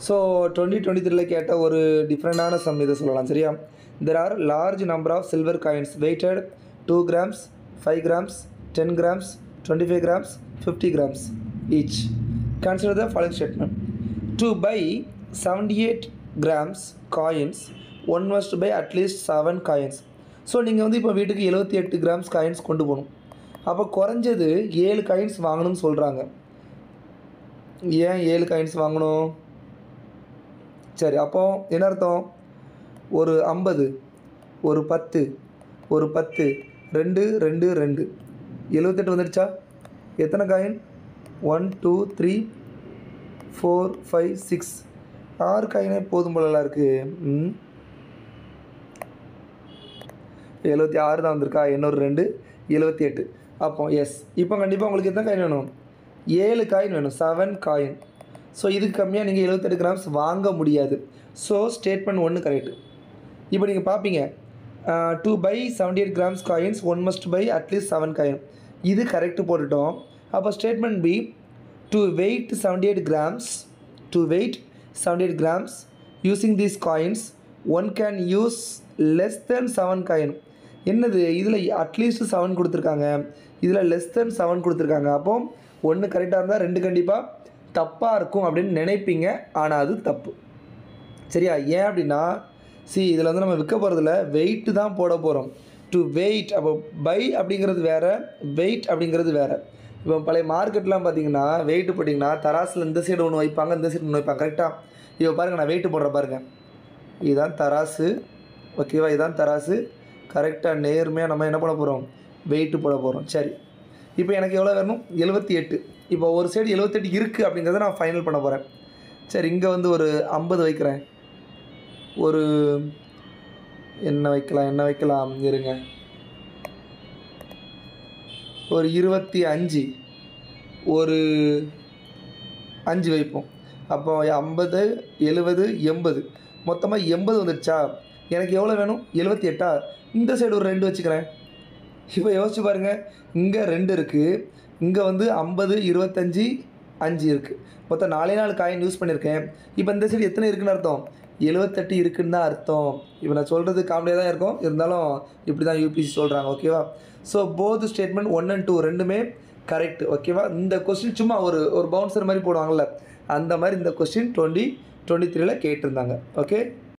So 2023 கேட்ட ஒரு டிஃப்ரெண்டான சம் இதை சொல்லலாம் சரியா. There are large number of silver coins weighted 2 grams, 5 grams, 10 grams, 25 grams, 50 grams each. Consider the following statement. To buy 78 grams coins, one must buy at least 7 coins. So நீங்கள் வந்து இப்போ வீட்டுக்கு 78 கிராம்ஸ் காயின்ஸ் கொண்டு போகணும். அப்போ குறைஞ்சது 7 coins வாங்கணும்னு சொல்கிறாங்க. ஏன் 7 காயின்ஸ் வாங்கணும்? சரி, அப்போ என்ன அர்த்தம்? ஒரு 50, ஒரு 10, ஒரு 10, 2 2 2 78 வந்துடுச்சா? எத்தனை காயின்? 1 2 3 4 5 6 6 காயினே போதும் போலலாம் இருக்குது. 76 தான் வந்திருக்கா, இன்னொரு 2 78. அப்போ எஸ், இப்போ கண்டிப்பாக உங்களுக்கு எத்தனை காயின் வேணும்? 7 காயின் வேணும், 7 காயின். ஸோ இதுக்கு கம்மியாக நீங்கள் 78 கிராம்ஸ் வாங்க முடியாது. So statement 1 correct. இப்போ நீங்கள் பார்ப்பீங்க, to buy 78 grams coins one must buy at least 7 coin. இது கரெக்டு போட்டுட்டோம். அப்போ statement B, to weigh 78 grams, to weigh 78 grams using these coins one can use less than 7 coin. என்னது இதில் அட்லீஸ்ட் 7 கொடுத்துருக்காங்க, இதில் லெஸ் தென் 7 கொடுத்துருக்காங்க. அப்போ 1 கரெக்டாக இருந்தால் 2 கண்டிப்பாக தப்பாக இருக்கும் அப்படின்னு நினைப்பீங்க. ஆனால் அது தப்பு சரியா. ஏன் அப்படின்னா இதில் வந்து நம்ம விற்க போகிறதில்ல, வெயிட்டு தான் போட போகிறோம். டு வெயிட், அப்போ பை அப்படிங்கிறது வேறு, வெயிட் அப்படிங்கிறது வேறு. இப்போ பழைய மார்க்கெட்லாம் பார்த்தீங்கன்னா வெயிட்டு போட்டிங்கன்னா தராசில் இந்த சைடு ஒன்று வைப்பாங்க, இந்த சைடு ஒன்று வைப்பாங்க கரெக்டாக. இப்போ பாருங்கள், நான் வெயிட்டு போடுறேன் பாருங்கள், இதுதான் தராசு ஓகேவா, இதுதான் தராசு. கரெக்டாக நேர்மையாக நம்ம என்ன பண்ண போகிறோம்? வெயிட்டு போட போகிறோம். சரி, இப்போ எனக்கு எவ்வளோ வேணும்? 78. இப்போ ஒரு சைடு 78 இருக்குது அப்படிங்கிறத நான் ஃபைனல் பண்ண போகிறேன். சரி, இங்கே வந்து ஒரு 50 வைக்கிறேன். ஒரு என்ன வைக்கலாம் இருங்க, ஒரு 25, ஒரு 5 வைப்போம். அப்போ 50 70 80 மொத்தமாக 80 வந்துடுச்சா? எனக்கு எவ்வளோ வேணும்? 78. இந்த சைடு ஒரு 2 வச்சுக்கிறேன். இப்போ யோசிச்சு பாருங்கள், இங்கே 2 இருக்குது, இங்கே வந்து 50 25 5 இருக்குது. மொத்தம் 4 காயின் யூஸ் பண்ணியிருக்கேன். இப்போ இந்த சைடு எத்தனை இருக்குதுன்னு அர்த்தம்? 78 இருக்குன்னு தான் அர்த்தம். இப்போ நான் சொல்கிறது காமெடியாக தான் இருக்கும், இருந்தாலும் இப்படி தான் யூபிசி சொல்கிறாங்க ஓகேவா. ஸோ போத் ஸ்டேட்மெண்ட் 1 and 2 ரெண்டுமே கரெக்ட் ஓகேவா. இந்த கொஸ்டின் சும்மா ஒரு பவுன்சர் மாதிரி போடுவாங்கள்ல, அந்த மாதிரி இந்த கொஸ்டின் 2023 கேட்டிருந்தாங்க. ஓகே.